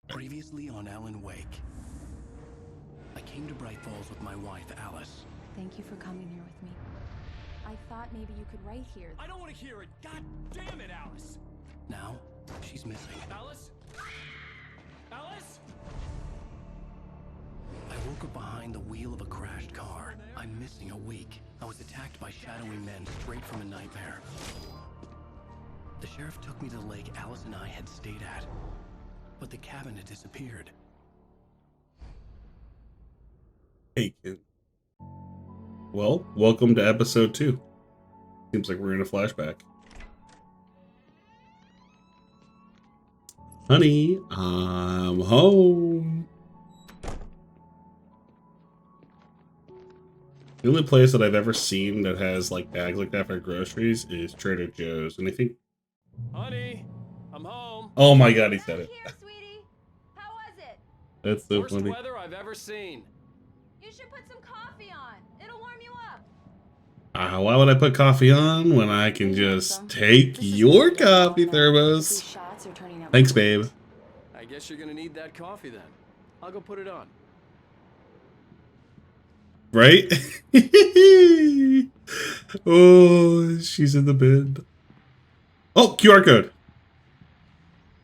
Previously on Alan Wake. I came to Bright Falls with my wife, Alice. Thank you for coming here with me. I thought maybe you could write here. I don't want to hear it! God damn it, Alice! Now, she's missing. Alice? Alice? I woke up behind the wheel of a crashed car. I'm missing a week. I was attacked by shadowy men straight from a nightmare. The sheriff took me to the lake Alice and I had stayed at, but the cabin had disappeared. Hey, kid. Well, welcome to episode 2. Seems like we're in a flashback. Honey, I'm home. The only place that I've ever seen that has like bags like that for groceries is Trader Joe's, and I think. Honey, I'm home. Oh my God, he said it. Here, sweetie. How was it? That's so Worst funny. weather I've ever seen. You should put some coffee on. It'll warm you up. Why would I put coffee on when I can just take your coffee, Thermos? Shots are turning out. Thanks, babe. I guess you're gonna need that coffee then. I'll go put it on. Right? Oh, she's in the bed. Oh, QR code.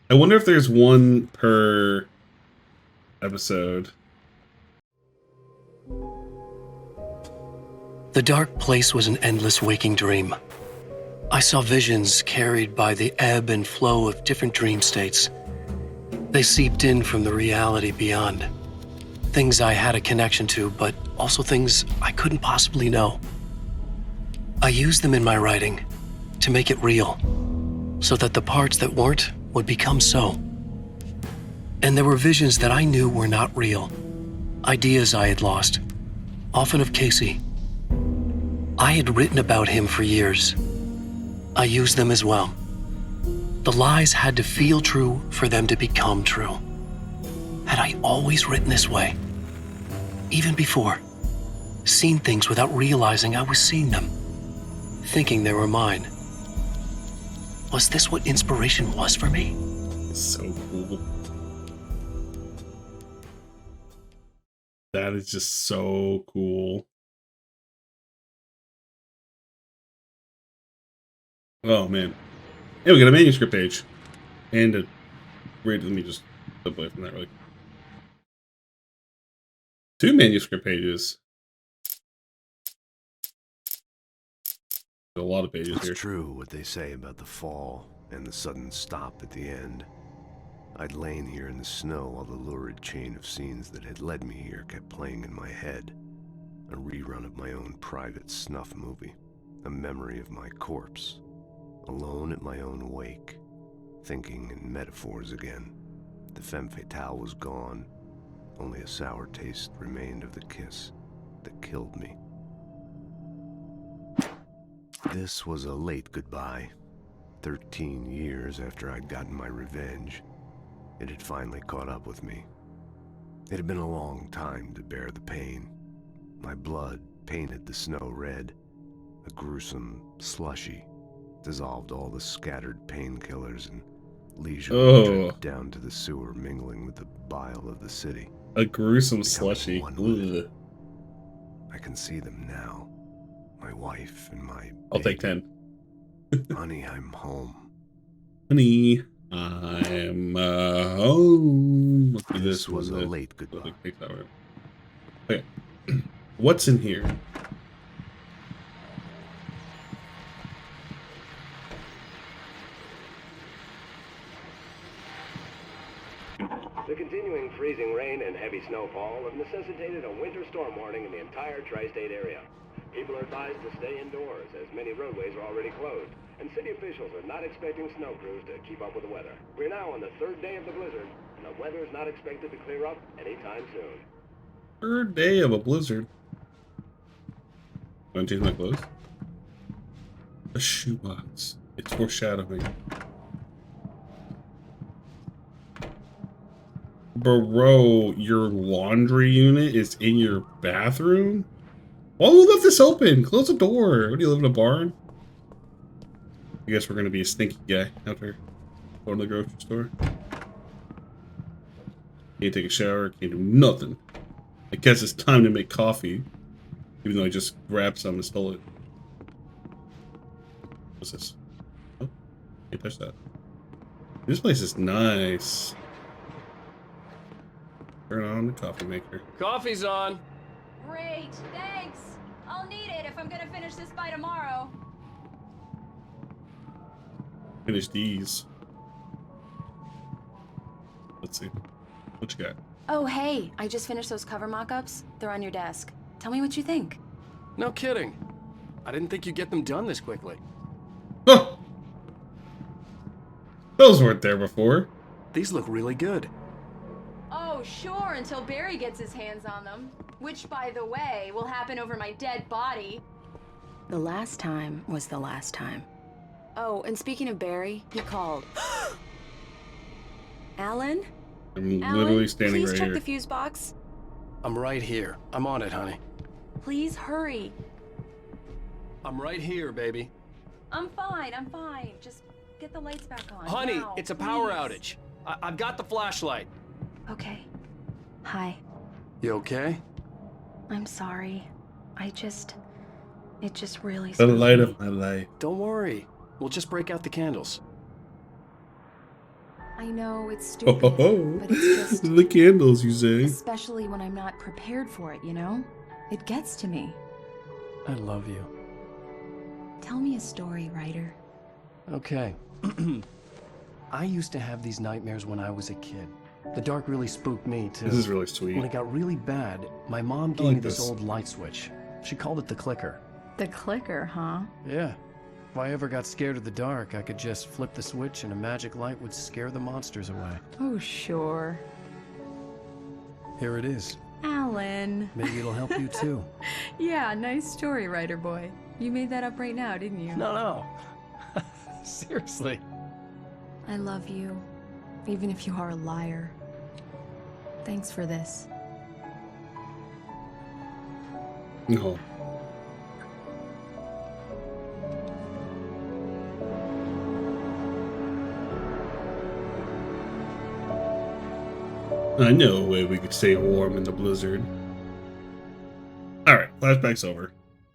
I wonder if there's one per episode. The dark place was an endless waking dream. I saw visions carried by the ebb and flow of different dream states. They seeped in from the reality beyond. Things I had a connection to, but also things I couldn't possibly know. I used them in my writing to make it real, so that the parts that weren't would become so. And there were visions that I knew were not real, ideas I had lost, often of Casey. I had written about him for years. I used them as well. The lies had to feel true for them to become true. Had I always written this way? Even before, seen things without realizing I was seeing them, thinking they were mine. Was this what inspiration was for me? So cool. That is just so cool. Oh man. Hey, we got a manuscript page. And a let me just flip away from that really. 2 manuscript pages. A lot of pages here. It's true what they say about the fall and the sudden stop at the end. I'd lain here in the snow while the lurid chain of scenes that had led me here kept playing in my head. A rerun of my own private snuff movie. A memory of my corpse. Alone at my own wake. Thinking in metaphors again. The femme fatale was gone. Only a sour taste remained of the kiss that killed me. This was a late goodbye. 13 years after I'd gotten my revenge, it had finally caught up with me. It had been a long time to bear the pain. My blood painted the snow red. A gruesome slushy dissolved all the scattered painkillers and leisurely dripped down to the sewer, mingling with the bile of the city. A gruesome slushy. Ugh. I can see them now. My wife and my I'll take 10. Honey, I'm home. Honey, I'm home. Let's do This was a late goodbye. Okay. What's in here? The continuing freezing rain and heavy snowfall have necessitated a winter storm warning in the entire tri-state area. People are advised to stay indoors as many roadways are already closed, and city officials are not expecting snow crews to keep up with the weather. We're now on the 3rd day of the blizzard, and the weather is not expected to clear up anytime soon. 3rd day of a blizzard. Want to change my clothes? A shoebox. It's foreshadowing. Bro, your laundry unit is in your bathroom? Why would we leave this open? Close the door. What do you live in a barn? I guess we're gonna be a stinky guy after going to the grocery store. Can't take a shower, can't do nothing. I guess it's time to make coffee. Even though I just grabbed some and stole it. What's this? Oh, can't touch that. This place is nice. Turn on the coffee maker. Coffee's on. Great, thanks. I'll need it if I'm gonna finish this by tomorrow. Finish these. Let's see. What you got? Oh, hey, I just finished those cover mock-ups. They're on your desk. Tell me what you think. No kidding. I didn't think you'd get them done this quickly. Oh! Those weren't there before. These look really good. Oh, sure, until Barry gets his hands on them. Which, by the way, will happen over my dead body. The last time was the last time. Oh, and speaking of Barry, he called. Alan? I'm Alan, literally standing please right check here. the fuse box. I'm right here. I'm on it, honey. Please hurry. I'm right here, baby. I'm fine, I'm fine. Just get the lights back on. Honey, now, it's a power please. outage. I've got the flashlight. Okay. Hi. You okay? I'm sorry. It just really The spooked light me. of my life. Don't worry. We'll just break out the candles. I know it's Oh, stupid, ho, ho. but it's just, The candles, you say? especially when I'm not prepared for it, you know? It gets to me. I love you. Tell me a story, writer. Okay. I used to have these nightmares when I was a kid. The dark really spooked me, too. This is really sweet. When it got really bad, my mom gave like me this this. old light switch. She called it the clicker. The clicker, huh? Yeah. If I ever got scared of the dark, I could just flip the switch and a magic light would scare the monsters away. Oh, sure. Here it is. Alan. Maybe it'll help you too. Yeah, nice story, writer boy. You made that up right now, didn't you? No. Seriously. I love you, even if you are a liar. Thanks for this. No. I know a way we could stay warm in the blizzard. Alright, flashback's over.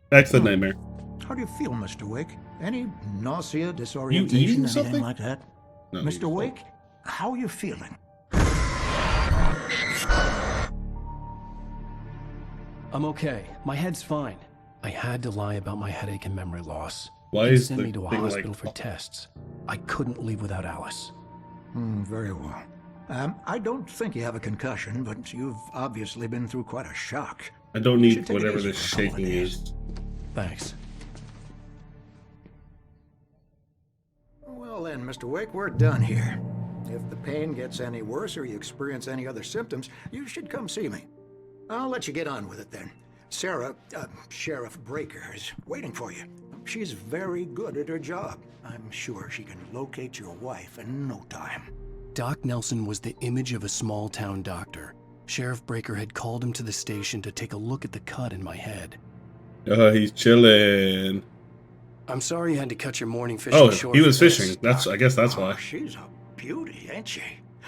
Back to the nightmare. How do you feel, Mr. Wake? Any nausea, eating disorientation, anything something? like that? No, Mr. you- Wake, how are you feeling? I'm okay. My head's fine. I had to lie about my headache and memory loss. Why They is sent the me to a thing hospital like... for tests. I couldn't leave without Alice. Very well. I don't think you have a concussion, but you've obviously been through quite a shock. I don't You should need take it whatever easy this for a couple of shaking days. is. Thanks. Well then, Mr. Wake, we're done here. If the pain gets any worse or you experience any other symptoms, you should come see me. I'll let you get on with it then. Sarah, Sheriff Breaker, is waiting for you. She's very good at her job. I'm sure she can locate your wife in no time. Doc Nelson was the image of a small-town doctor. Sheriff Breaker had called him to the station to take a look at the cut in my head. Oh, he's chilling. I'm sorry you had to cut your morning fishing Oh, short. he was for this. fishing. I guess that's why. Oh, she's a beauty, ain't she?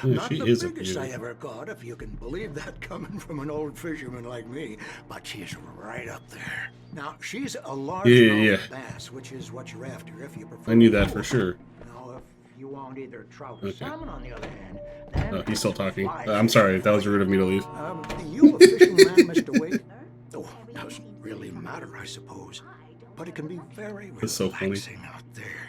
Yeah, Not she the is a biggest I beauty. ever caught, if you can believe that coming from an old fisherman like me, but she's right up there. Now, she's a large Yeah. bass, which is what you're after if you prefer. I knew that a for sure. Now, if you want either trout or Okay. salmon, on the other hand, then Oh, he's still talking. fly I'm sorry, that was rude of me to leave. You a fishing man, Mr. Wake? Oh, doesn't really matter, I suppose. But it can be very That's so funny. relaxing out there.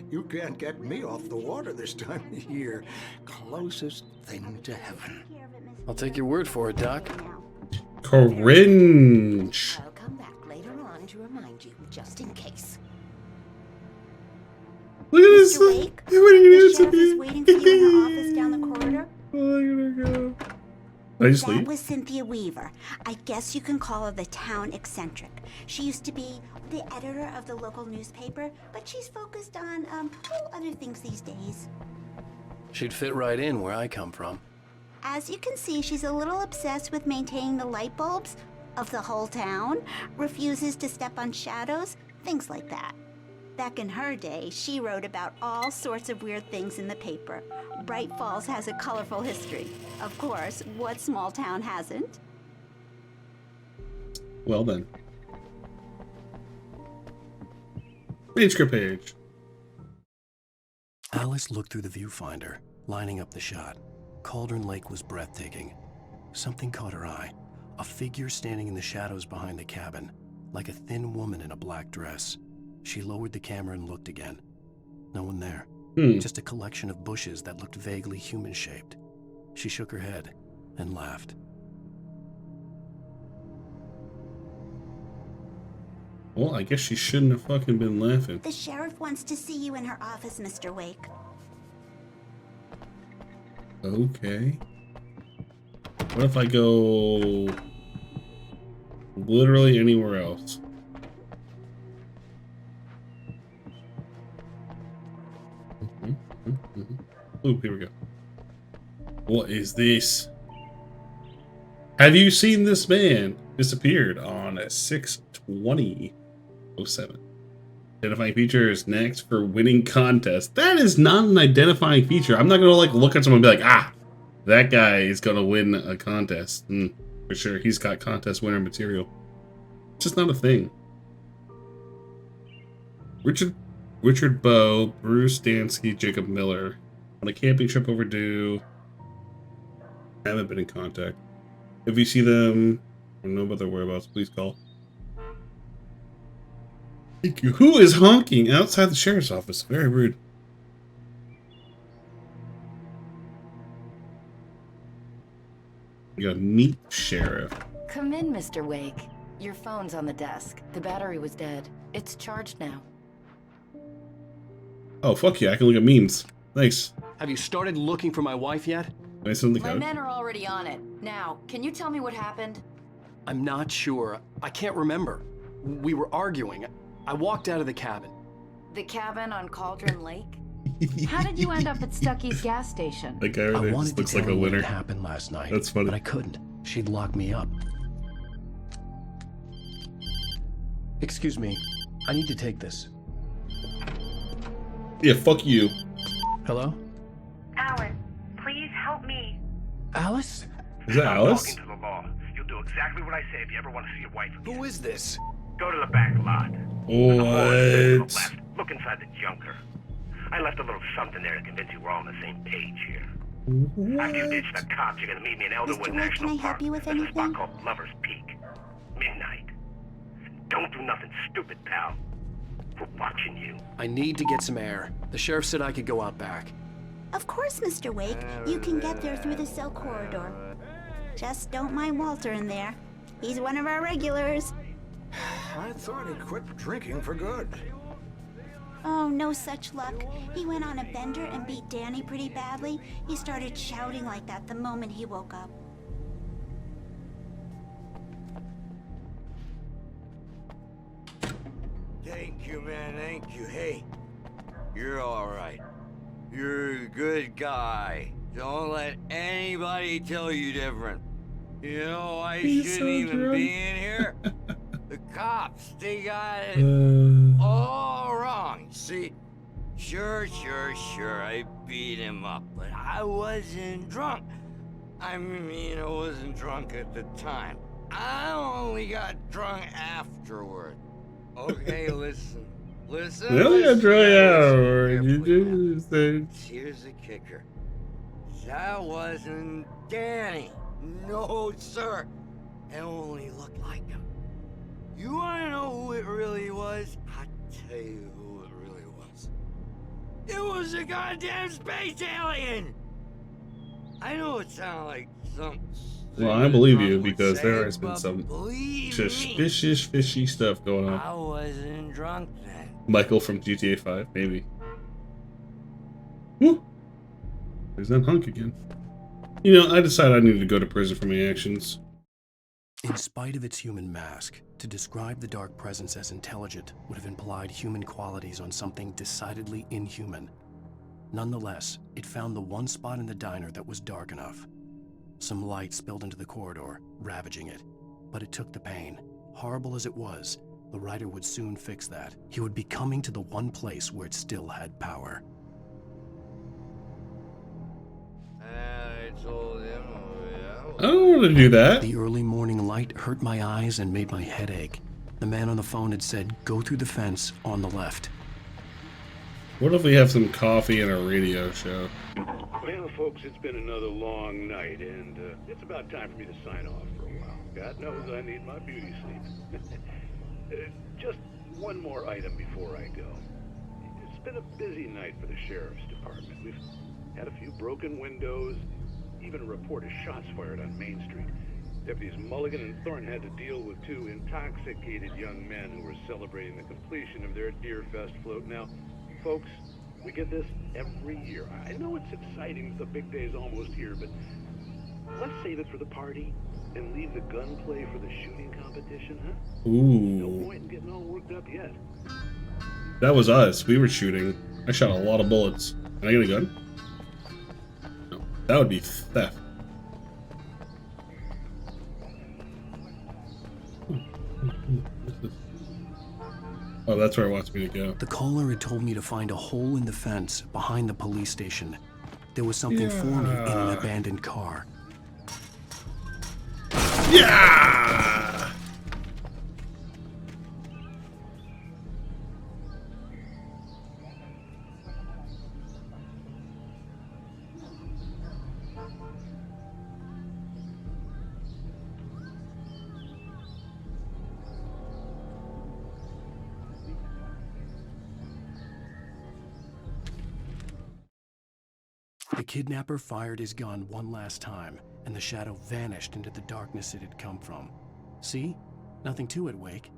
You can't get me off the water this time of year. Closest thing to heaven. I'll take your word for it, Doc. Cringe. I'll come back later on to remind you, just in case. Look at this. Mr. Wake, What are you the doing sheriff to is me? waiting for you in the office down the corridor. Oh, look at her go. Did I just That leave? was Cynthia Weaver. I guess you can call her the town eccentric. She used to be the editor of the local newspaper, but she's focused on other things these days. She'd fit right in where I come from. As you can see, she's a little obsessed with maintaining the light bulbs of the whole town, refuses to step on shadows, things like that. Back in her day, she wrote about all sorts of weird things in the paper. Bright Falls has a colorful history. Of course, what small town hasn't? Well then. Manuscript Page. Alice looked through the viewfinder, lining up the shot. Cauldron Lake was breathtaking. Something caught her eye. A figure standing in the shadows behind the cabin, like a thin woman in a black dress. She lowered the camera and looked again. No one there. Just a collection of bushes that looked vaguely human-shaped. She shook her head and laughed. Well, I guess she shouldn't have fucking been laughing. The sheriff wants to see you in her office, Mr. Wake. Okay. What if I go literally anywhere else? Ooh, here we go. What is this? Have you seen this man? Disappeared on 6/20/07. Identifying feature is next for winning contest. That is not an identifying feature. I'm not gonna like look at someone and be like, ah, that guy is gonna win a contest. For sure, he's got contest winner material. It's just not a thing. Richard Bowe, Bruce Dansky, Jacob Miller. On a camping trip overdue. Haven't been in contact. If you see them or know about their whereabouts, please call. Thank you. Who is honking outside the sheriff's office? Very rude. You gotta meet sheriff. Come in, Mr. Wake. Your phone's on the desk. The battery was dead. It's charged now. Oh, fuck yeah, I can look at memes. Thanks. Have you started looking for my wife yet? I send the My code. men are already on it. Now, can you tell me what happened? I'm not sure. I can't remember. We were arguing. I walked out of the cabin. The cabin on Cauldron Lake? How did you end up at Stucky's gas station? That guy I right there wanted just to looks tell like her a what winner. had happened last night. That's funny. But I couldn't. She'd lock me up. Excuse me. I need to take this. Yeah, fuck you. Hello? Alan, please help me. Alice? Is that Alice? Talking to the law. You'll do exactly what I say if you ever want to see your wife again. Who is this? Go to the back lot. What? Left. Look inside the junker. I left a little something there to convince you we're all on the same page here. After you ditch the cops, you're gonna meet me in Elderwood Mr. Wake, National can I help Park. you with There's a spot anything? called Lover's Peak. Midnight. Don't do nothing stupid, pal. We're watching you. I need to get some air. The sheriff said I could go out back. Of course, Mr. Wake. You can get there through the cell corridor. Just don't mind Walter in there. He's one of our regulars. I thought he quit drinking for good. Oh, no such luck. He went on a bender and beat Danny pretty badly. He started shouting like that the moment he woke up. Thank you, man, thank you. Hey, you're all right. You're a good guy. Don't let anybody tell you different. You know, I He's shouldn't so even drunk. be in here. The cops, they got it all wrong. See, sure, I beat him up, but I wasn't drunk. I mean, I wasn't drunk at the time. I only got drunk afterward. Okay, listen. Listen. Really got dry out. carefully You now. just say. Here's the kicker. That wasn't Danny. No, sir. It only looked like him. You wanna know who it really was? I'll tell you who it really was. It was a goddamn space alien! I know it sounds like something. Well, I believe you would because say, there has been but some believe me, suspicious, fishy stuff going on. I wasn't drunk then. Michael from GTA 5, maybe. Woo! There's that hunk again. You know, I decided I needed to go to prison for my actions. In spite of its human mask, to describe the dark presence as intelligent would have implied human qualities on something decidedly inhuman. Nonetheless, it found the one spot in the diner that was dark enough. Some light spilled into the corridor, ravaging it. But it took the pain, horrible as it was, The writer would soon fix that. He would be coming to the one place where it still had power. I told him, I don't want to do that. The early morning light hurt my eyes and made my head ache. The man on the phone had said, go through the fence on the left. What if we have some coffee and a radio show? Well, folks, it's been another long night, and it's about time for me to sign off for a while. God knows I need my beauty sleep. Just one more item before I go. It's been a busy night for the sheriff's department. We've had a few broken windows, even a report of shots fired on Main Street. Deputies Mulligan and Thorne had to deal with two intoxicated young men who were celebrating the completion of their Deer Fest float. Now, folks, we get this every year. I know it's exciting, the big day's almost here, but let's save it for the party and leave the gunplay for the shooting competition, huh? Ooh. No point in getting all worked up yet. That was us. We were shooting. I shot a lot of bullets. Can I get a gun? No. That would be theft. Oh, that's where it wants me to go. The caller had told me to find a hole in the fence behind the police station. There was something for me in an abandoned car. Yeah! The kidnapper fired his gun one last time, and the shadow vanished into the darkness it had come from. See? Nothing to it, Wake.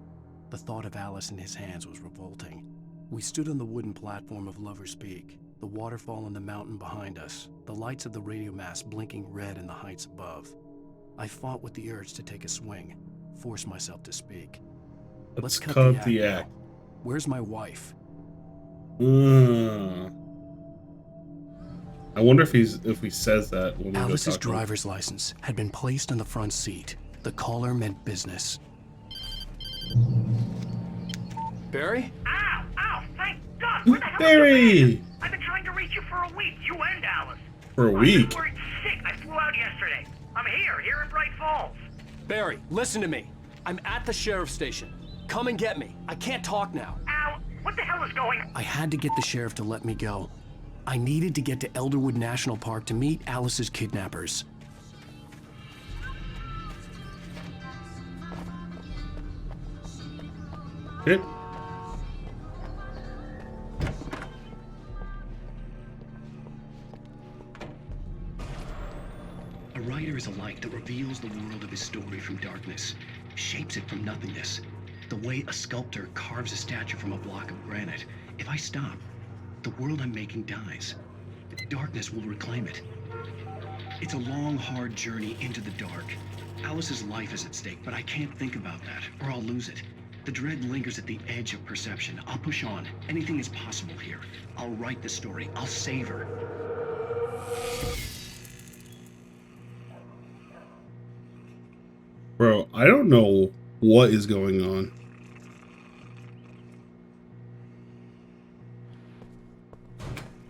The thought of Alice in his hands was revolting. We stood on the wooden platform of Lover's Peak, the waterfall in the mountain behind us, the lights of the radio mast blinking red in the heights above. I fought with the urge to take a swing, force myself to speak. Let's cut the act. Where's my wife? I wonder if he says that when we Alice's driver's license had been placed on the front seat. The caller meant business. Barry? Ow! Ow! Thank God! Where the hell Barry! I've been trying to reach you for a week. You and Alice. For a week? I'm worried sick. I flew out yesterday. I'm here in Bright Falls. Barry, listen to me. I'm at the sheriff's station. Come and get me. I can't talk now. Ow! What the hell is going on? I had to get the sheriff to let me go. I needed to get to Elderwood National Park to meet Alice's kidnappers. Hit. A writer is a light that reveals the world of his story from darkness, shapes it from nothingness. The way a sculptor carves a statue from a block of granite. If I stop, the world I'm making dies. Darkness will reclaim it. It's a long, hard journey into the dark. Alice's life is at stake, but I can't think about that, or I'll lose it. The dread lingers at the edge of perception. I'll push on. Anything is possible here. I'll write the story. I'll save her. Bro, I don't know what is going on.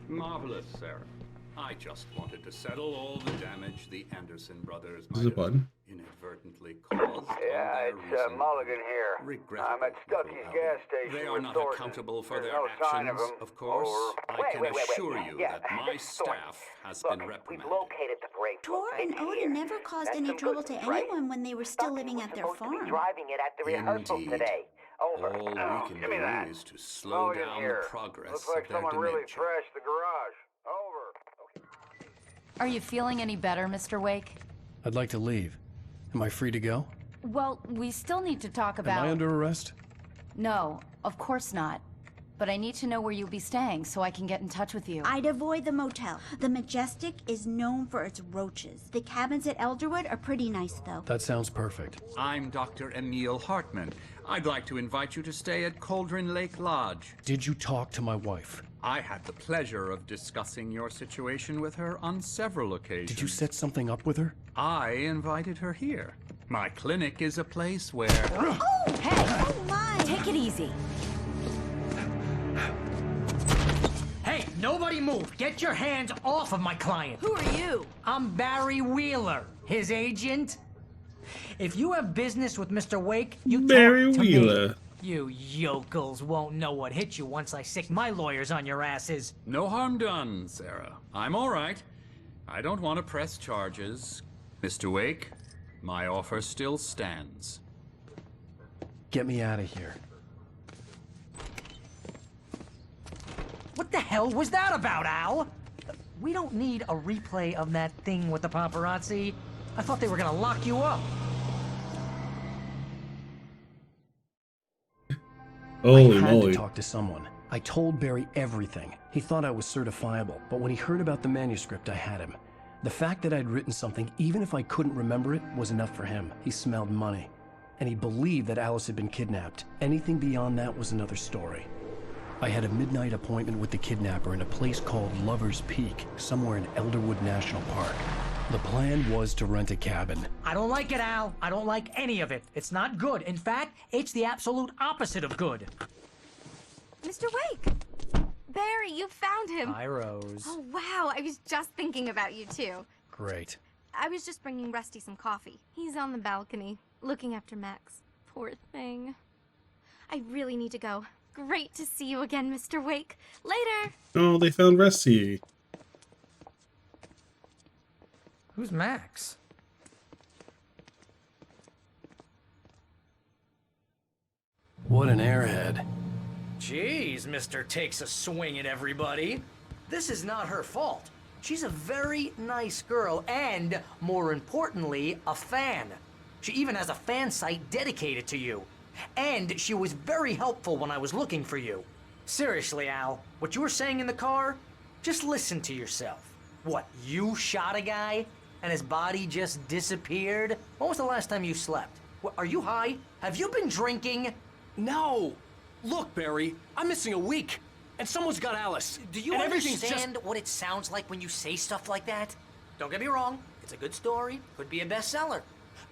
Marvelous, Sarah. I just wanted to settle all the damage the Anderson brothers Is it a button? inadvertently caused. Yeah, it's Mulligan here. I'm at Stucky's gas station. They are with not Thornton. accountable for There's their no sign actions, of course. Over. I can Wait. assure you Yeah, that my this is Thornton. staff has Look, been reprimanded. We've located the brake. Tor and Odin never caused any trouble to anyone when they were still living at their farm. Driving it at the rehearsal Indeed. today. Over. All we can give me that. do is to slow Mulligan down here. the progress Looks like of their someone really dementia. trashed the garage. Over. Are you feeling any better, Mr. Wake? I'd like to leave. Am I free to go? Well, we still need to talk about... Am I under arrest? No, of course not. But I need to know where you'll be staying so I can get in touch with you. I'd avoid the motel. The Majestic is known for its roaches. The cabins at Elderwood are pretty nice, though. That sounds perfect. I'm Dr. Emil Hartman. I'd like to invite you to stay at Cauldron Lake Lodge. Did you talk to my wife? I had the pleasure of discussing your situation with her on several occasions. Did you set something up with her? I invited her here. My clinic is a place where... Oh, hey! Oh, my! Take it easy. Hey, nobody move! Get your hands off of my client! Who are you? I'm Barry Wheeler, his agent. If you have business with Mr. Wake, you Barry talk to Wheeler. me. You yokels won't know what hit you once I sick my lawyers on your asses. No harm done, Sarah. I'm all right. I don't want to press charges. Mr. Wake, my offer still stands. Get me out of here. What the hell was that about, Al? We don't need a replay of that thing with the paparazzi. I thought they were gonna lock you up. Holy I had moly. to talk to someone. I told Barry everything. He thought I was certifiable, but when he heard about the manuscript, I had him. The fact that I'd written something, even if I couldn't remember it, was enough for him. He smelled money. And he believed that Alice had been kidnapped. Anything beyond that was another story. I had a midnight appointment with the kidnapper in a place called Lover's Peak, somewhere in Elderwood National Park. The plan was to rent a cabin. I don't like it, Al. I don't like any of it. It's not good. In fact, it's the absolute opposite of good. Mr. Wake! Barry, you found him! Hi, Rose. Oh, wow. I was just thinking about you, too. Great. I was just bringing Rusty some coffee. He's on the balcony, looking after Max. Poor thing. I really need to go. Great to see you again, Mr. Wake. Later! Oh, they found Rusty. Who's Max? What an airhead. Jeez, Mr. Takes a swing at everybody. This is not her fault. She's a very nice girl and, more importantly, a fan. She even has a fan site dedicated to you. And she was very helpful when I was looking for you. Seriously, Al, what you were saying in the car, just listen to yourself. What, you shot a guy and his body just disappeared? When was the last time you slept? What, are you high? Have you been drinking? No! Look, Barry, I'm missing a week, and someone's got Alice. Do you and everything's understand what it sounds like when you say stuff like that? Don't get me wrong, it's a good story, could be a bestseller.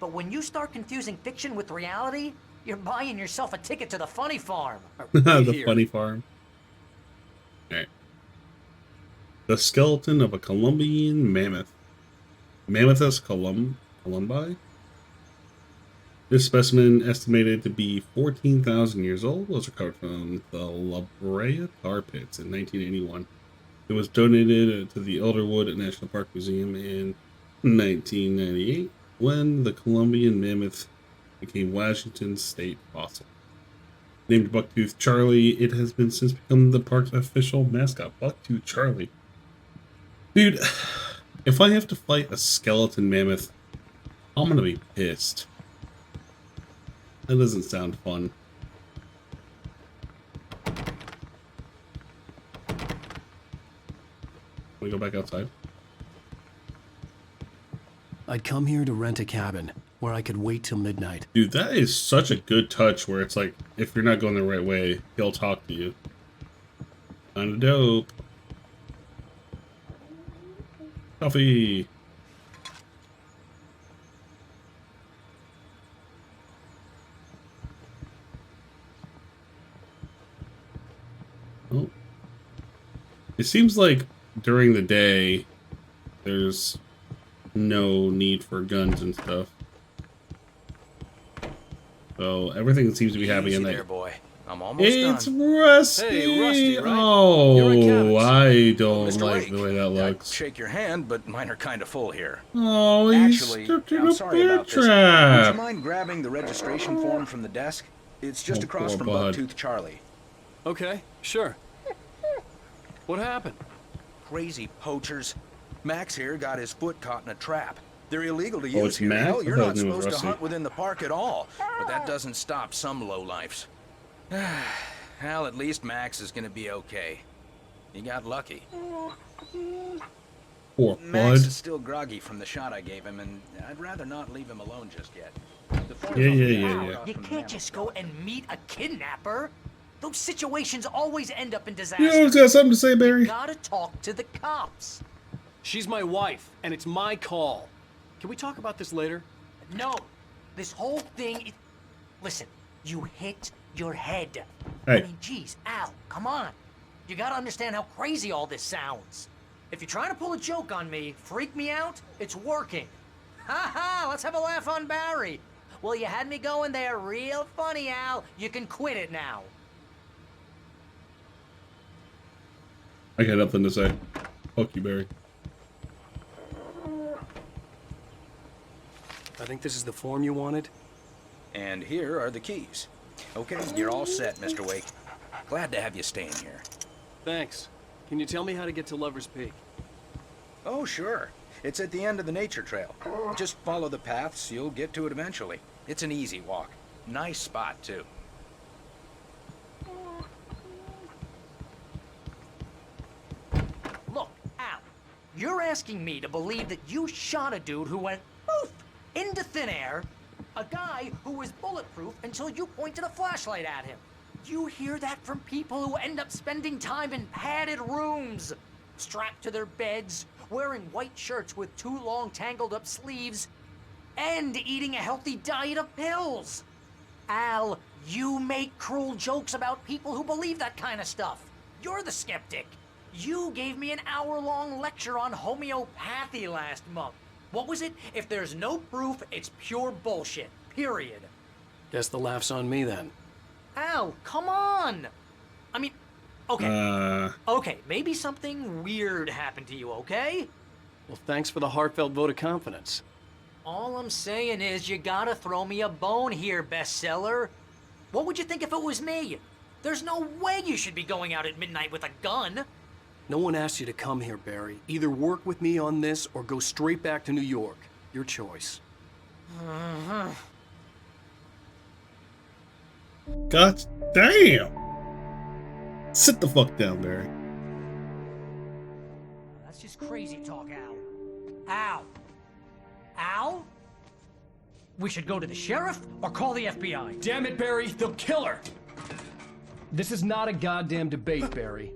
But when you start confusing fiction with reality, you're buying yourself a ticket to the funny farm. The funny farm. Alright. The skeleton of a Colombian mammoth. Mammothus columbi? This specimen, estimated to be 14,000 years old, was recovered from the La Brea tar pits in 1981. It was donated to the Elderwood National Park Museum in 1998 when the Colombian mammoth became Washington's state fossil. Named Bucktooth Charlie, it has been since become the park's official mascot. Bucktooth Charlie. Dude, if I have to fight a skeleton mammoth, I'm gonna be pissed. That doesn't sound fun. We go back outside. I'd come here to rent a cabin where I could wait till midnight. Dude, that is such a good touch where it's like, if you're not going the right way, he'll talk to you. Kinda dope. Coffee. Oh. It seems like during the day, there's no need for guns and stuff. So everything seems to be happening in Easy there. there, boy. I'm almost It's done. Rusty. Hey, Rusty, right? Oh, You're I don't Mr. like Wake. the way that looks. I'd shake your hand, but mine are kind of full here. Oh, he's Actually, stuck in I'm a sorry bear about this. Would trap. you mind grabbing the registration form from the desk? It's just Oh, across poor from bud. Bucktooth Charlie. Okay, sure. What happened? Crazy poachers. Max here got his foot caught in a trap. They're illegal to Oh, use it's here. Max? Hell, I you're thought not his name was supposed to Rusty. hunt within the park at all. But that doesn't stop some lowlifes. Well, at least Max is gonna be okay. You got lucky. Poor Max bud. is still groggy from the shot I gave him, and I'd rather not leave him alone just yet. Yeah. You can't just go and meet a kidnapper. Those situations always end up in disaster. You always got something to say, Barry. You gotta talk to the cops. She's my wife, and it's my call. Can we talk about this later? No, this whole thing. Listen, you hit your head. Hey. I mean, geez, Al, come on. You gotta understand how crazy all this sounds. If you're trying to pull a joke on me, freak me out, it's working. Ha ha, let's have a laugh on Barry. Well, you had me going there real funny, Al. You can quit it now. I got nothing to say. Fuck you, Barry. I think this is the form you wanted. And here are the keys. Okay, you're all set, Mr. Wake. Glad to have you staying here. Thanks. Can you tell me how to get to Lover's Peak? Oh, sure. It's at the end of the nature trail. Just follow the paths, you'll get to it eventually. It's an easy walk. Nice spot, too. Look, Al, you're asking me to believe that you shot a dude who went poof into thin air, a guy who was bulletproof until you pointed a flashlight at him. You hear that from people who end up spending time in padded rooms, strapped to their beds, wearing white shirts with too long tangled up sleeves, and eating a healthy diet of pills. Al, you make cruel jokes about people who believe that kind of stuff. You're the skeptic. You gave me an hour-long lecture on homeopathy last month. What was it? If there's no proof, it's pure bullshit. Period. Guess the laugh's on me then. Al, come on! I mean, okay. Okay, maybe something weird happened to you, okay? Well, thanks for the heartfelt vote of confidence. All I'm saying is you gotta throw me a bone here, bestseller. What would you think if it was me? There's no way you should be going out at midnight with a gun. No one asked you to come here, Barry. Either work with me on this or go straight back to New York. Your choice. God damn! Sit the fuck down, Barry. That's just crazy talk, Al. Al? Al? We should go to the sheriff or call the FBI. Damn it, Barry, they'll kill her! This is not a goddamn debate, Barry.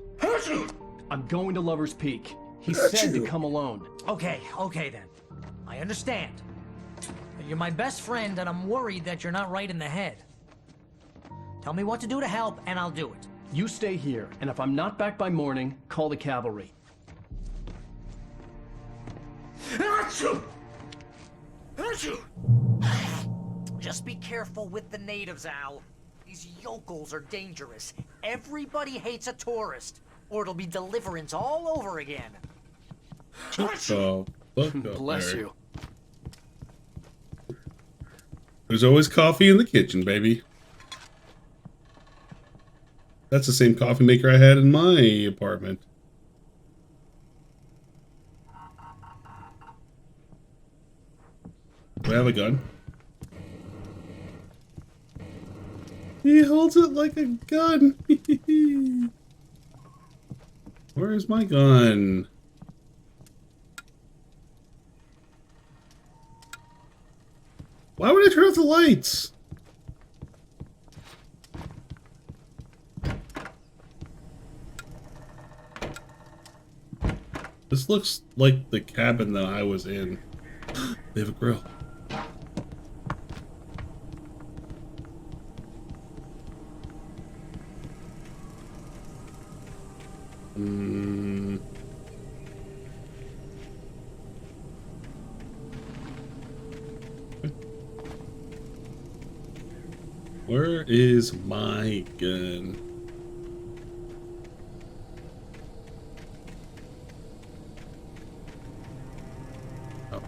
I'm going to Lover's Peak. He said to come alone. Okay then. I understand. You're my best friend and I'm worried that you're not right in the head. Tell me what to do to help and I'll do it. You stay here, and if I'm not back by morning, call the cavalry. Just be careful with the natives, Al. These yokels are dangerous. Everybody hates a tourist, or it'll be Deliverance all over again. Oh, Bless you. There's always coffee in the kitchen, baby. That's the same coffee maker I had in my apartment. Do I have a gun? He holds it like a gun. Where's my gun? Why would I turn off the lights? This looks like the cabin that I was in. They have a grill. Where is my gun? Oh.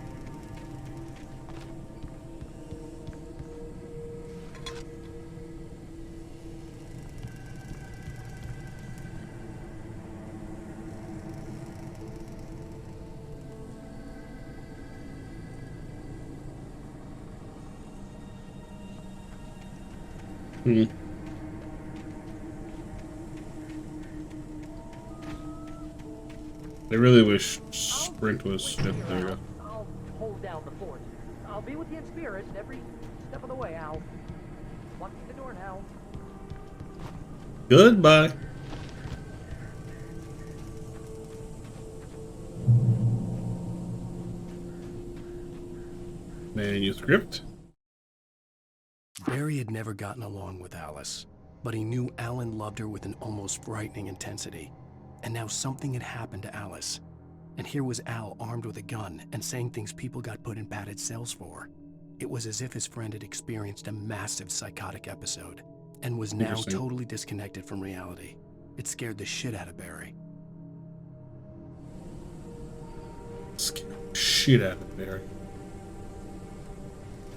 I really wish sprint was shit. There you go. I'll hold down the fort. I'll be with you in spirit every step of the way, Al. Locking the door now. Goodbye. Manuscript. Barry had never gotten along with Alice, but he knew Alan loved her with an almost frightening intensity. And now something had happened to Alice. And here was Al armed with a gun and saying things people got put in padded cells for. It was as if his friend had experienced a massive psychotic episode and was now totally disconnected from reality. It scared the shit out of Barry. Scared the shit out of Barry.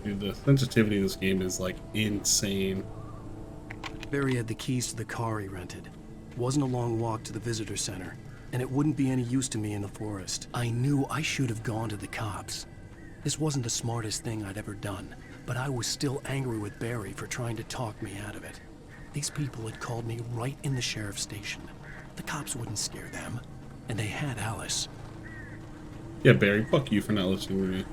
Dude, the sensitivity in this game is like insane. Barry had the keys to the car he rented. It wasn't a long walk to the visitor center, and it wouldn't be any use to me in the forest. I knew I should have gone to the cops. This wasn't the smartest thing I'd ever done, but I was still angry with Barry for trying to talk me out of it. These people had called me right in the sheriff's station. The cops wouldn't scare them, and they had Alice. Yeah, Barry, fuck you for not listening to me.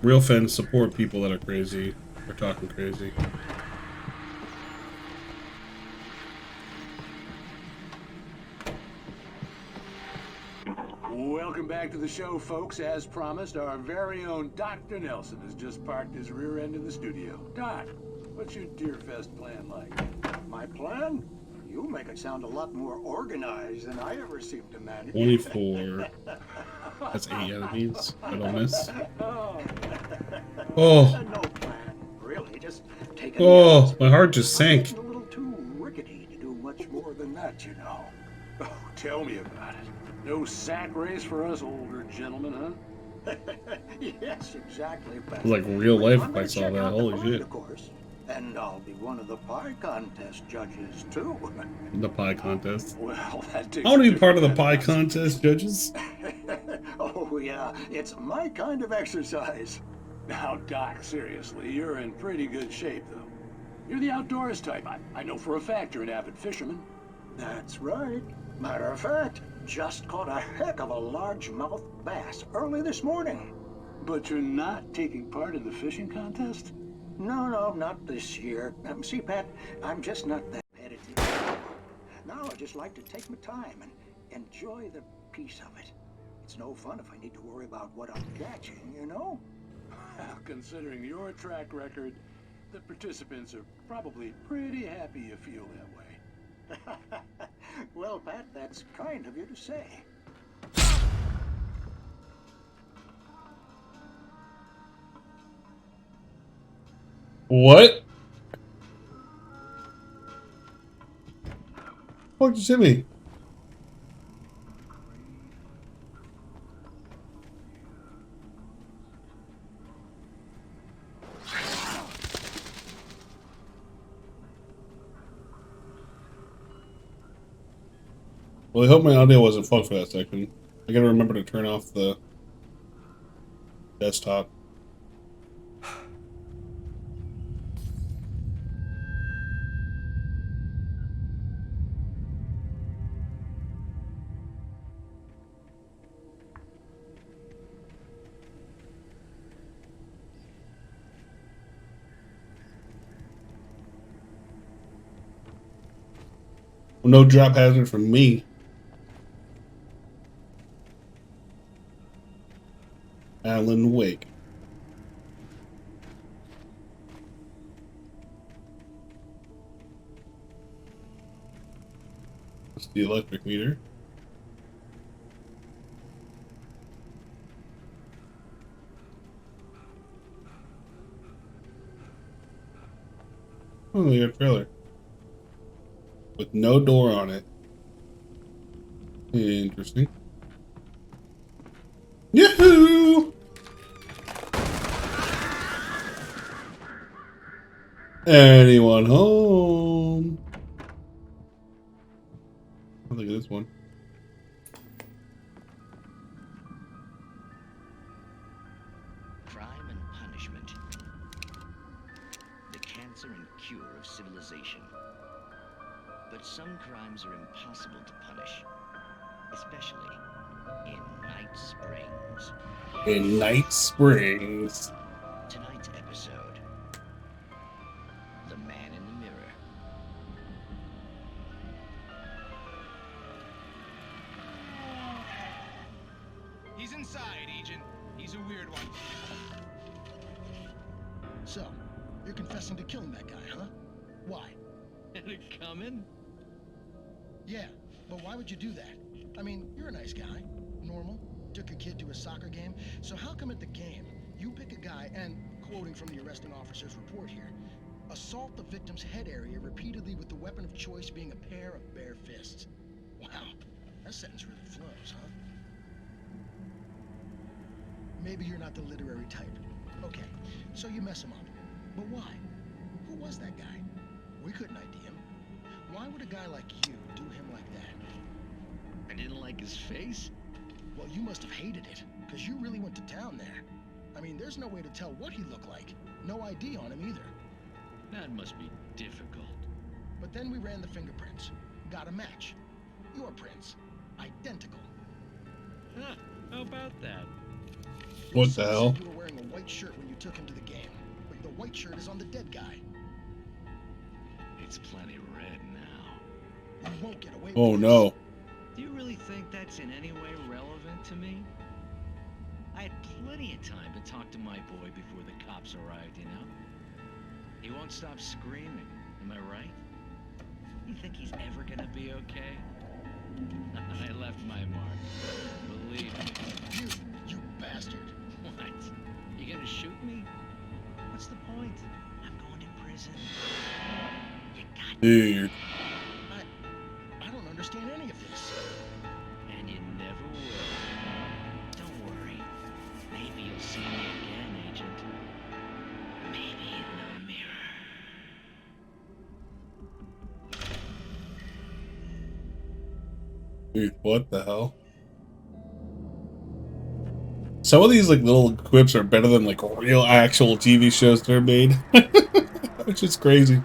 Real fans support people that are crazy or talking crazy. Welcome back to the show, folks. As promised, our very own Dr. Nelson has just parked his rear end in the studio. Doc, what's your Deerfest plan like? My plan? You make it sound a lot more organized than I ever seem to manage. 24. That's 8 enemies. I don't miss. Oh. No plan, really. Just take Oh, my heart just sank. A little too rickety to do much more than that, you know. Oh, tell me about it. No sack race for us older gentlemen, huh? Yes, exactly. It was like real life if I saw that. Holy shit. Of course. And I'll be one of the pie contest judges, too. The pie contest. Well, that takes I want to be part of the pie contest judges. Oh, yeah. It's my kind of exercise. Now, Doc, seriously, you're in pretty good shape, though. You're the outdoors type. I know for a fact you're an avid fisherman. That's right. Matter of fact, just caught a heck of a largemouth bass early this morning. But you're not taking part in the fishing contest? No, not this year. See, Pat, I'm just not that competitive. Now I just like to take my time and enjoy the peace of it. It's no fun if I need to worry about what I'm catching, you know? Well, considering your track record, the participants are probably pretty happy you feel that way. Well, Pat, that's kind of you to say. What? What did you hit me? Well, I hope my audio wasn't fucked for that second. I gotta remember to turn off the desktop. No drop hazard from me. Alan Wake. That's the electric meter. Oh, they got a trailer. With no door on it. Interesting. Yahoo! Anyone home? Oh, look at this one. Crime and punishment. The cancer and cure of civilization. But some crimes are impossible to punish, especially in Night Springs. In Night Springs. Tonight's episode, The Man in the Mirror. So, you're confessing to killing that guy, huh? Why? Had it coming? Yeah, but why would you do that? I mean, you're a nice guy. Normal. Took your kid to a soccer game. So how come at the game, you pick a guy and, quoting from the arresting officer's report here, assault the victim's head area repeatedly with the weapon of choice being a pair of bare fists? Wow, that sentence really flows, huh? Maybe you're not the literary type. Okay, so you mess him up. But why? Who was that guy? We couldn't ID him. Why would a guy like you do him like that? I didn't like his face? Well, you must have hated it, because you really went to town there. I mean, there's no way to tell what he looked like. No ID on him either. That must be difficult. But then we ran the fingerprints. Got a match. Your prints. Identical. Huh, how about that? What the hell? You were wearing a white shirt when you took him to the game. But the white shirt is on the dead guy. It's plenty red now. You won't get away with Oh this. no. Do you really think that's in any way relevant to me? I had plenty of time to talk to my boy before the cops arrived, you know? He won't stop screaming, am I right? You think he's ever gonna be okay? I left my mark. Believe me. You bastard. What? You gonna shoot me? What's the point? I'm going to prison. You got Dude. I don't understand any of this. And you never will. Don't worry. Maybe you'll see me again, Agent. Maybe in the mirror. Dude, what the hell? Some of these like little quips are better than like real actual TV shows that are made. Which is crazy.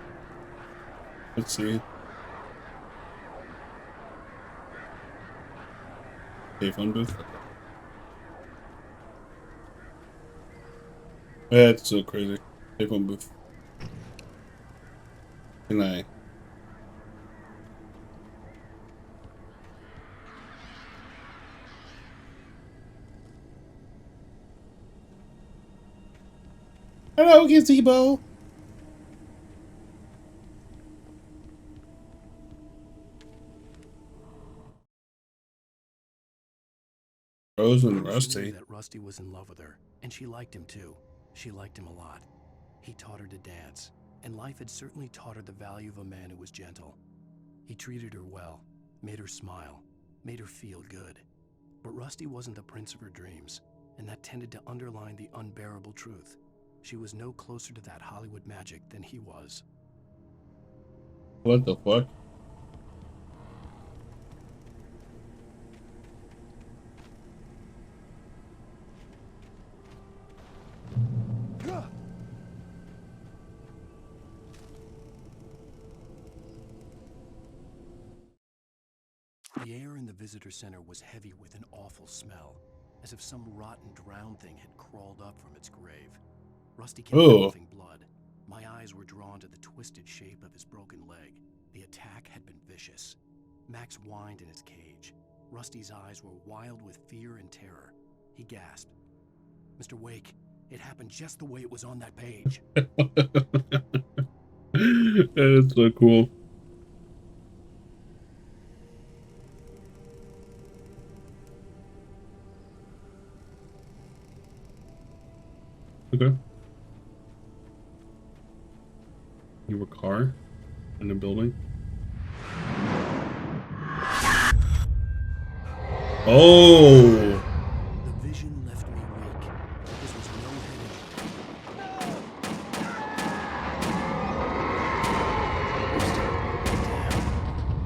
Let's see. Payphone booth. That's so crazy. Payphone booth. Can I? Hello, gazebo. Rose and Rusty. Knew that Rusty was in love with her, and she liked him too. She liked him a lot. He taught her to dance, and life had certainly taught her the value of a man who was gentle. He treated her well, made her smile, made her feel good. But Rusty wasn't the prince of her dreams, and that tended to underline the unbearable truth. She was no closer to that Hollywood magic than he was. What the fuck? The air in the visitor center was heavy with an awful smell, as if some rotten drowned thing had crawled up from its grave. Rusty kept coughing blood. My eyes were drawn to the twisted shape of his broken leg. The attack had been vicious. Max whined in his cage. Rusty's eyes were wild with fear and terror. He gasped. Mr. Wake, it happened just the way it was on that page. That's so cool. Okay. You have a car in a building. Oh! The vision left me weak. This was no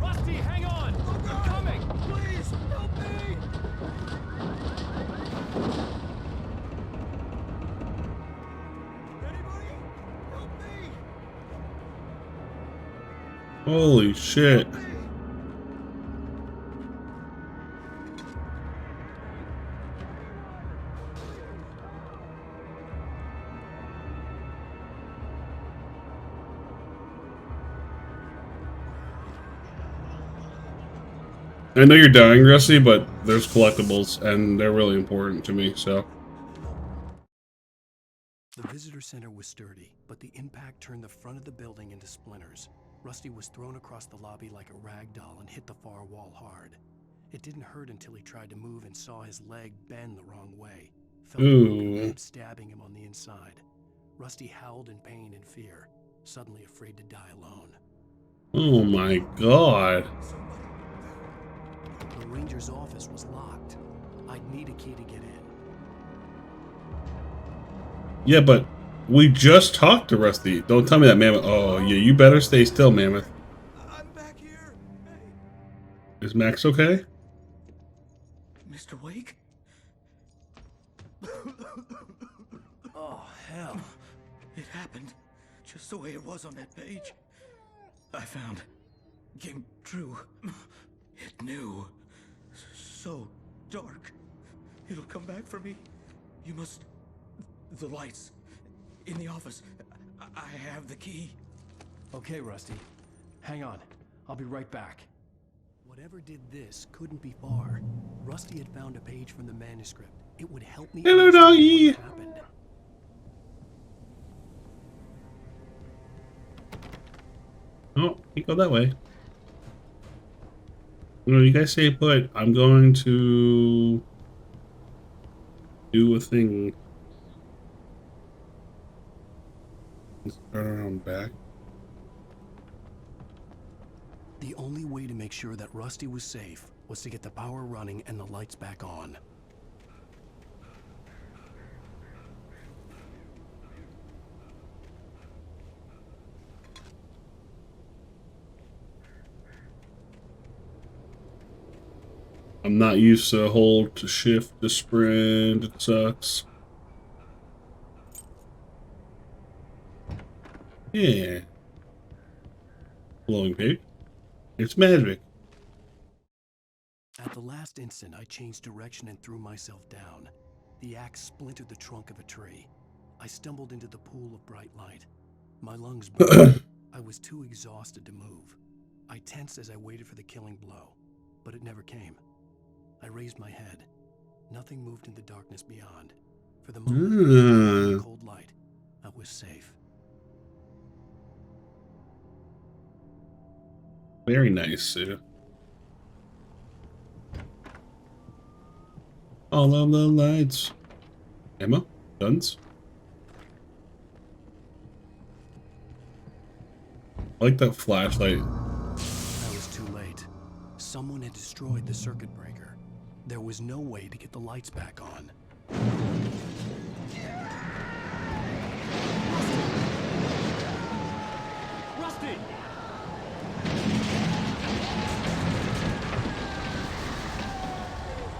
Rusty, hang on! I'm coming! Please, help me! Holy shit. I know you're dying, Rusty, but there's collectibles, and they're really important to me, so. The visitor center was sturdy, but the impact turned the front of the building into splinters. Rusty was thrown across the lobby like a rag doll and hit the far wall hard. It didn't hurt until he tried to move and saw his leg bend the wrong way. Felt a broken rib stabbing him on the inside. Rusty howled in pain and fear, suddenly afraid to die alone. Oh my god. The ranger's office was locked. I'd need a key to get in. Yeah, but we just talked to Rusty. Don't tell me that, Mammoth. Oh, yeah, you better stay still, Mammoth. I'm back here. Hey. Is Max okay? Mr. Wake? Oh, hell. It happened just the way it was on that page. I found. Came true. It knew. So dark. It'll come back for me. You must... The lights. In the office. I have the key. Okay, Rusty. Hang on. I'll be right back. Whatever did this couldn't be far. Rusty had found a page from the manuscript. It would help me Hello, understand doggy. what happened. Oh, you go that way. No, you guys stay put. I'm going to do a thing. Let's turn around back. The only way to make sure that Rusty was safe was to get the power running and the lights back on. I'm not used to hold to shift to sprint. It sucks. Yeah. Glowing pig. It's magic. At the last instant, I changed direction and threw myself down. The axe splintered the trunk of a tree. I stumbled into the pool of bright light. My lungs burned. I was too exhausted to move. I tensed as I waited for the killing blow, but it never came. I raised my head. Nothing moved in the darkness beyond. For the moment, in the cold light, I was safe. Very nice, Sue. All of the lights. Ammo? Guns? I like that flashlight. I was too late. Someone had destroyed the circuit breaker. There was no way to get the lights back on. Rusty!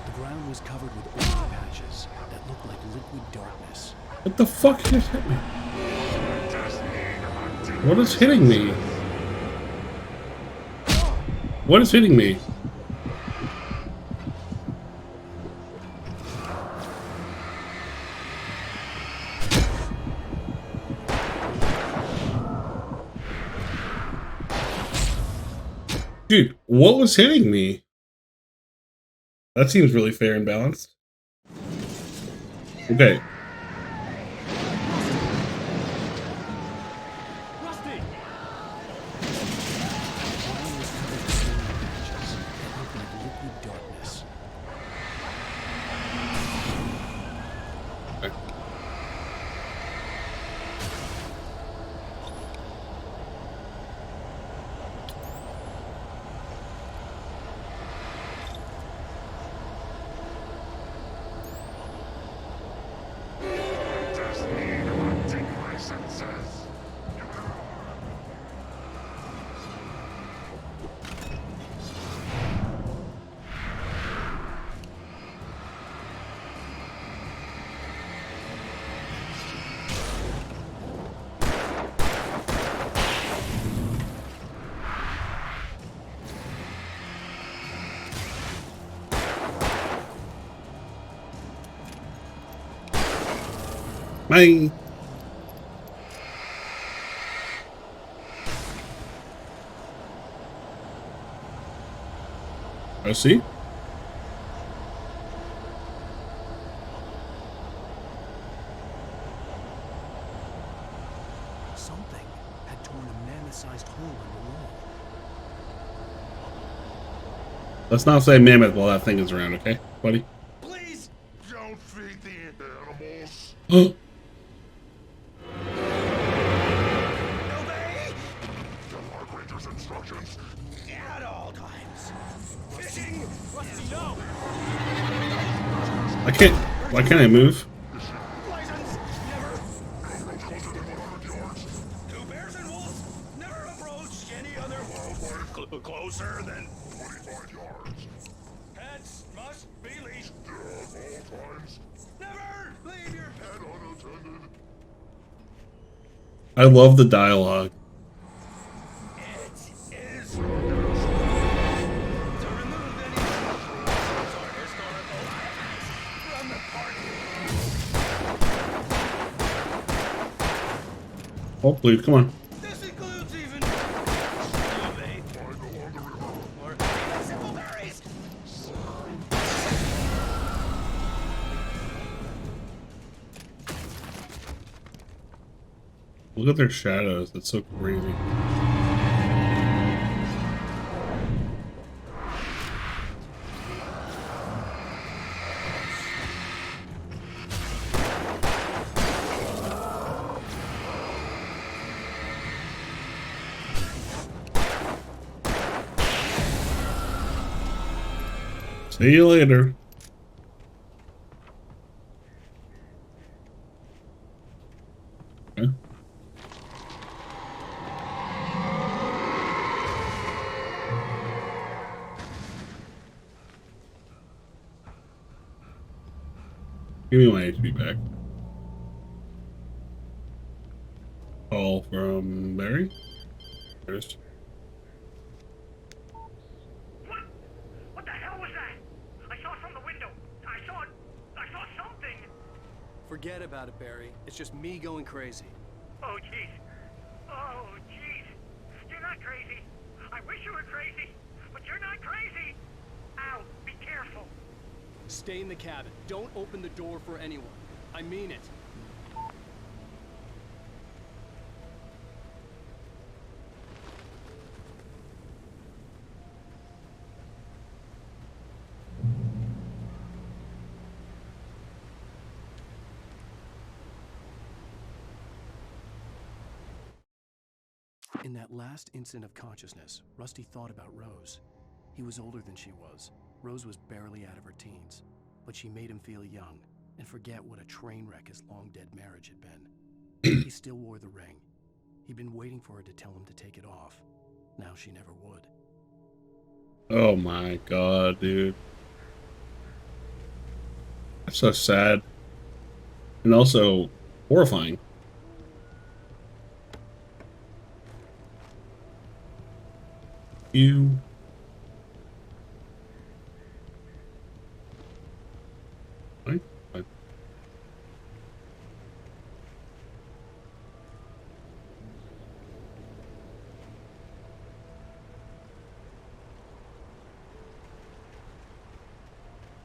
The ground was covered with oily patches that looked like liquid darkness. What the fuck just hit me? What is hitting me? What is hitting me? Dude, what was hitting me? That seems really fair and balanced. Okay. Rusty! Bye. I see. Something had torn a mammoth-sized hole in the wall. Let's not say mammoth while that thing is around, okay, buddy? Please don't feed the animals. Obey the Park Ranger's instructions at all times. Fishing. Rusty, no. I can't. Why can't I move? License. Never. Two bears and wolves. Never approach any other wildlife closer than 25 yards. Pets must be leashed. At all times. Never leave your pet unattended. I love the dialogue. It is Oh, please, come on. This includes even or simple berries. Look at their shadows. That's so crazy. See you later. Okay. Give me my HP back. Call from Barry. First. What the hell was that? I saw from the window. I saw something. Forget about it, Barry. It's just me going crazy. Oh, jeez. Oh, jeez. You're not crazy. I wish you were crazy, but you're not crazy. Ow, be careful. Stay in the cabin. Don't open the door for anyone. I mean it. In that last instant of consciousness, Rusty thought about Rose. He was older than she was. Rose was barely out of her teens, but she made him feel young and forget what a train wreck his long-dead marriage had been. He still wore the ring. He'd been waiting for her to tell him to take it off. Now she never would. Oh my god, dude. That's so sad. And also horrifying. You. Right? Right.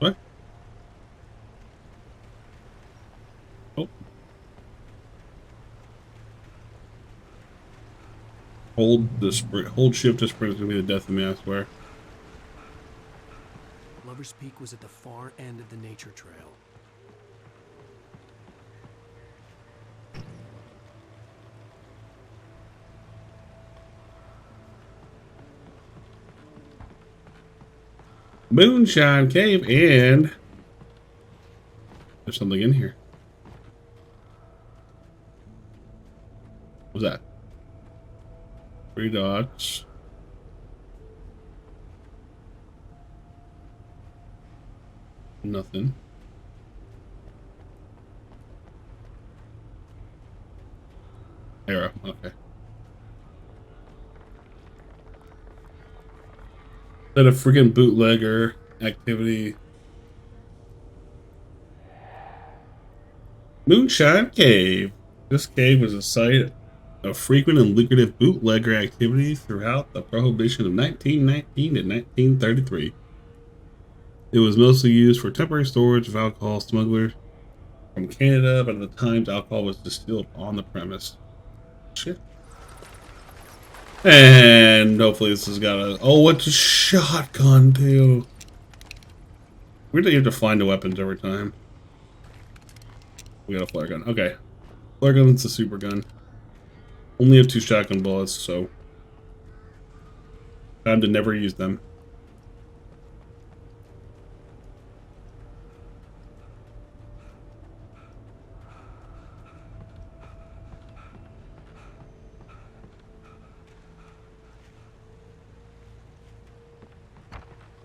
What? Oh. Hold shift to sprint is gonna be the death of me, I swear. Lover's Peak was at the far end of the nature trail. Moonshine Cave, and there's something in here. What's that? 3 dots. Nothing. Arrow, okay. That a freaking bootlegger activity. Moonshine Cave. This cave was a site of frequent and lucrative bootlegger activity throughout the Prohibition of 1919 to 1933. It was mostly used for temporary storage of alcohol smugglers from Canada, but at the time alcohol was distilled on the premise. Shit. And hopefully this has got a... Oh, it's a shotgun, too. Weird that you have to find the weapons every time. We got a flare gun. Okay. Flare gun's a super gun. Only have 2 shotgun bullets, so... time to never use them.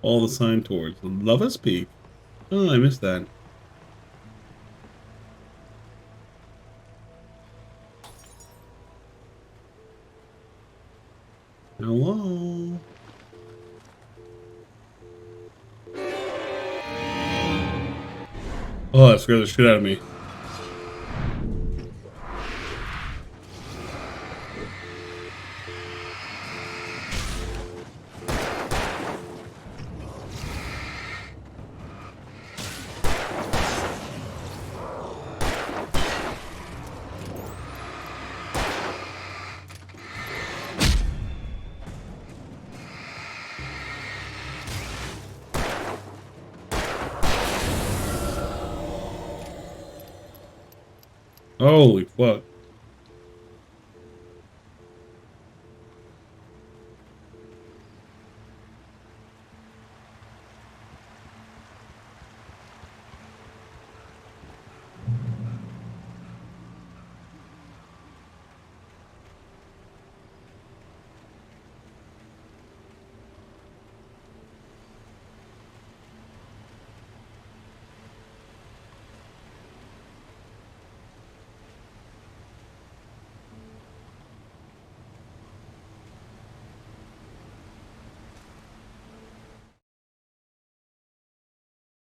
All the sign towards Lover's Peak. Oh, I missed that. Hello? Oh, that scared the shit out of me. Holy fuck.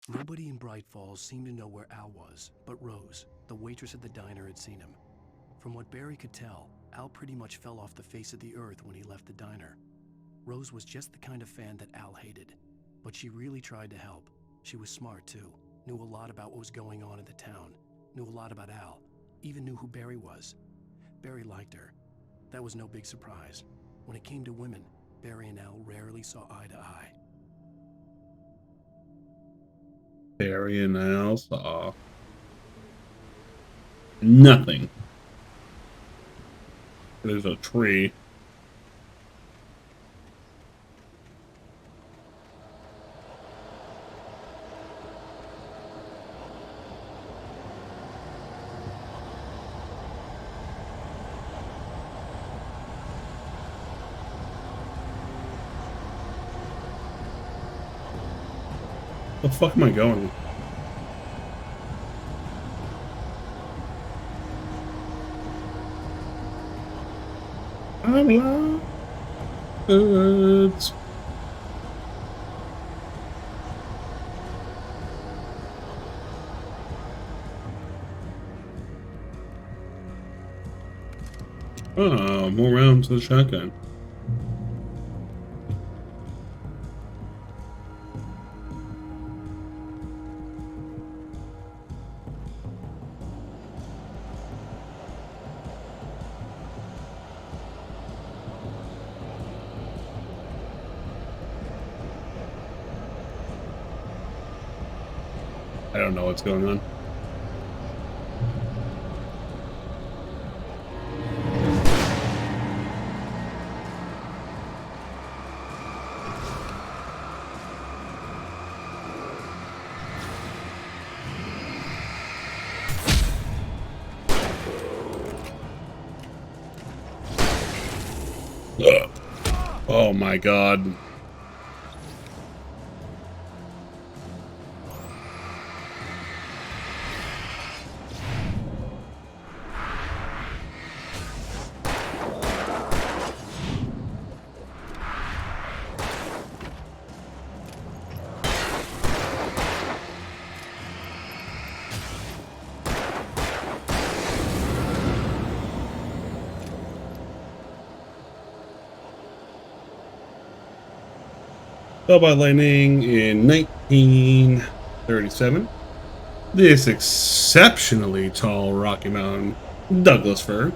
Nobody in Bright Falls seemed to know where Al was, but Rose, the waitress at the diner, had seen him. From what Barry could tell, Al pretty much fell off the face of the earth when he left the diner. Rose was just the kind of fan that Al hated, but she really tried to help. She was smart too, knew a lot about what was going on in the town, knew a lot about Al, even knew who Barry was. Barry liked her. That was no big surprise. When it came to women, Barry and Al rarely saw eye to eye. Barry and Al saw nothing. There's a tree. The fuck am I going? I'm lost. Oh, more rounds to the shotgun. I don't know what's going on. Ugh. Oh my god. Fell by lightning in 1937. This exceptionally tall Rocky Mountain Douglas fir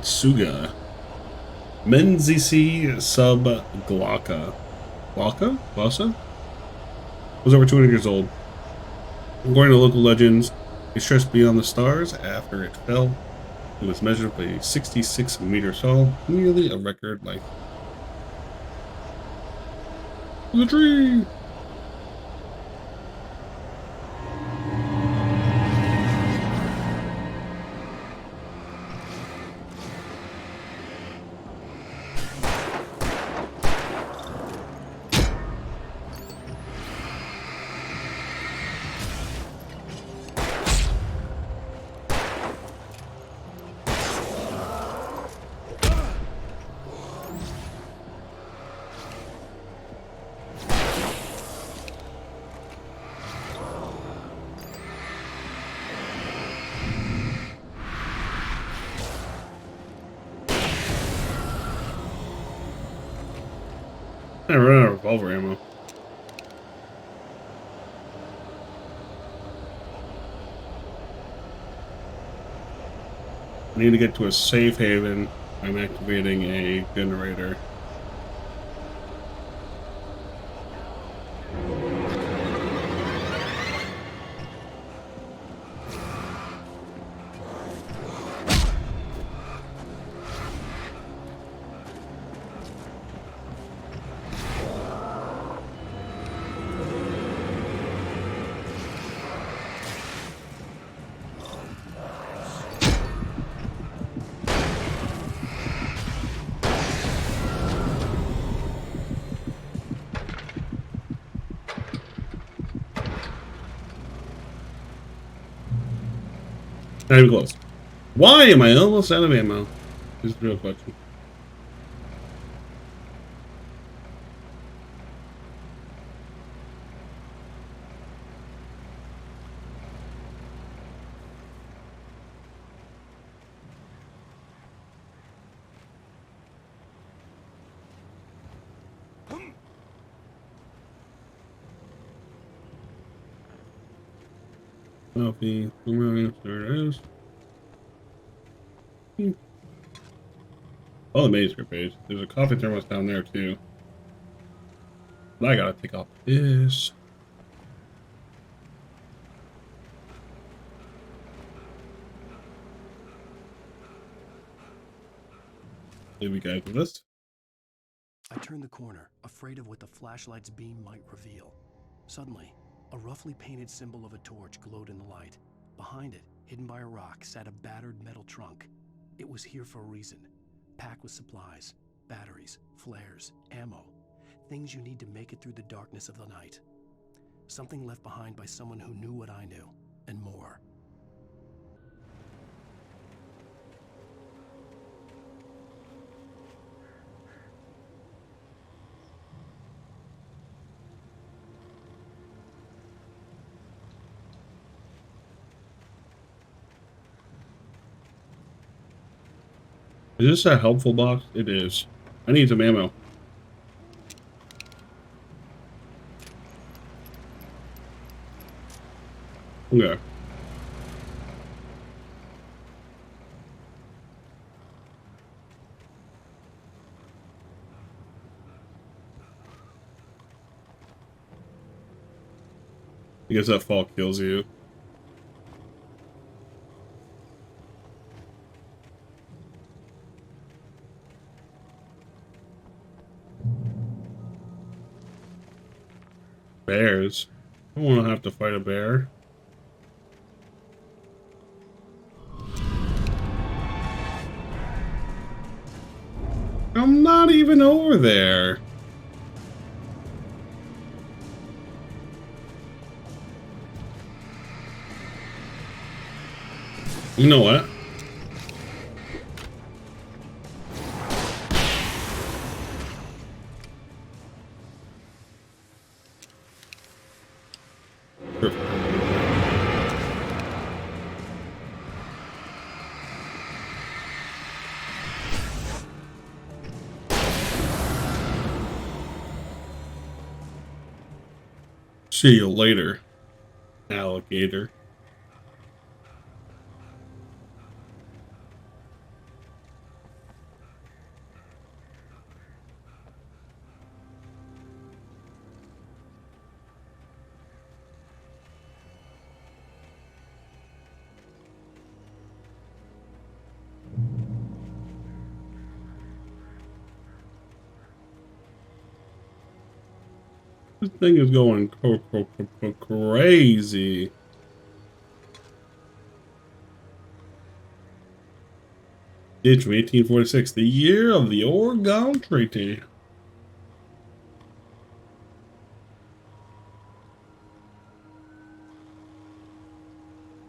Suga. Menzisi sub Glauca. Glauca? Glauca? Was over 200 years old. According to local legends, it stretched beyond the stars after it fell. It was measured by 66 meters tall, nearly a record length. The tree! I ran out of revolver ammo. I need to get to a safe haven. I'm activating a generator. Not even close. Why am I almost out of ammo? This is the real question. Selfie. There it is. Oh, the Manuscript Page. There's a coffee thermos down there too. But I gotta take off this. Leave you guys with this. I turned the corner, afraid of what the flashlight's beam might reveal. Suddenly, a roughly painted symbol of a torch glowed in the light. Behind it, hidden by a rock, sat a battered metal trunk. It was here for a reason. Packed with supplies, batteries, flares, ammo. Things you need to make it through the darkness of the night. Something left behind by someone who knew what I knew, and more. Is this a helpful box? It is. I need some ammo. Okay. I guess that fall kills you. Bears? I don't want to have to fight a bear. I'm not even over there. You know what? See you later, alligator. This thing is going crazy. Date from 1846, the year of the Oregon Treaty.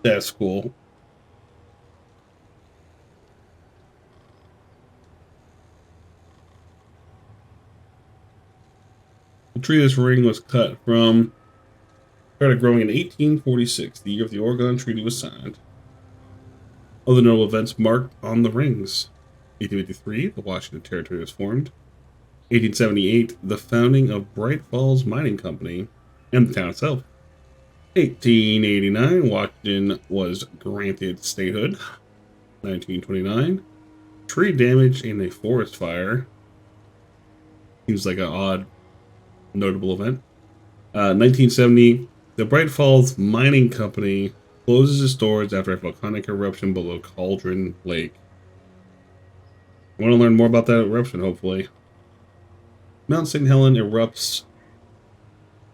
That's cool. The tree this ring was cut from started growing in 1846, the year of the Oregon Treaty was signed. Other notable events marked on the rings. 1853, the Washington Territory was formed. 1878, the founding of Bright Falls Mining Company and the town itself. 1889, Washington was granted statehood. 1929, tree damage in a forest fire. Seems like an odd, notable event. 1970, the Bright Falls Mining Company closes its doors after a volcanic eruption below Cauldron Lake. I want to learn more about that eruption, hopefully. Mount St. Helen erupts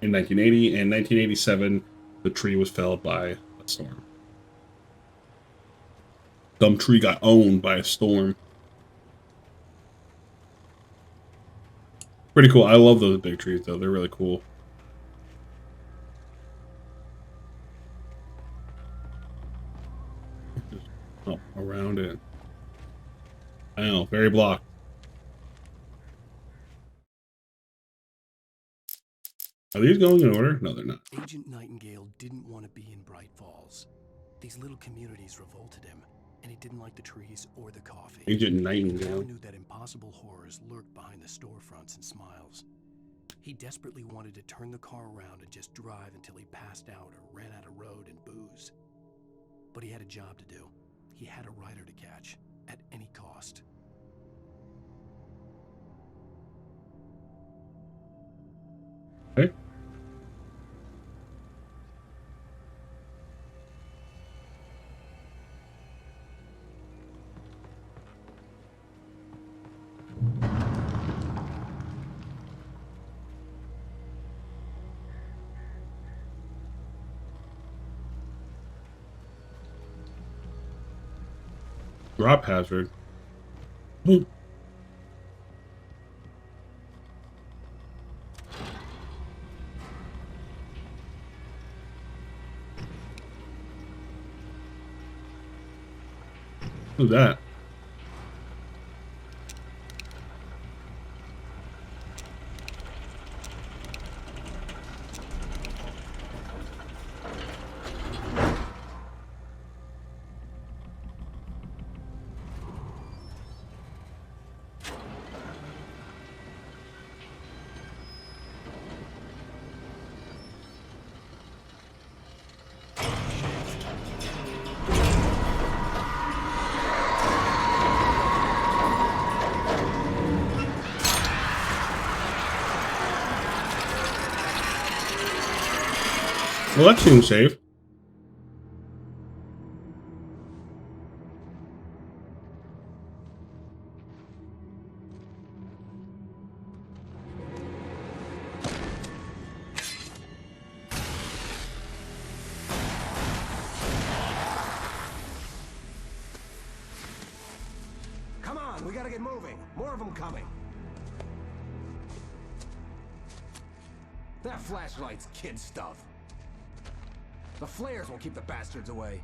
in 1980, and 1987, the tree was felled by a storm. Some tree got owned by a storm. Pretty cool. I love those big trees, though. They're really cool. Oh, around it. I know, very blocked. Are these going in order? No, they're not. Agent Nightingale didn't want to be in Bright Falls. These little communities revolted him, and he didn't like the trees or the coffee. Agent Nightingale He knew that impossible horrors lurked behind the storefronts and smiles. He desperately wanted to turn the car around and just drive until he passed out or ran out of road and booze. But he had a job to do. He had a rider to catch, at any cost. Okay. Drop hazard. Who's that? Well, that seems safe. Come on, we gotta get moving. More of them coming. That flashlight's kid stuff. The flares will keep the bastards away.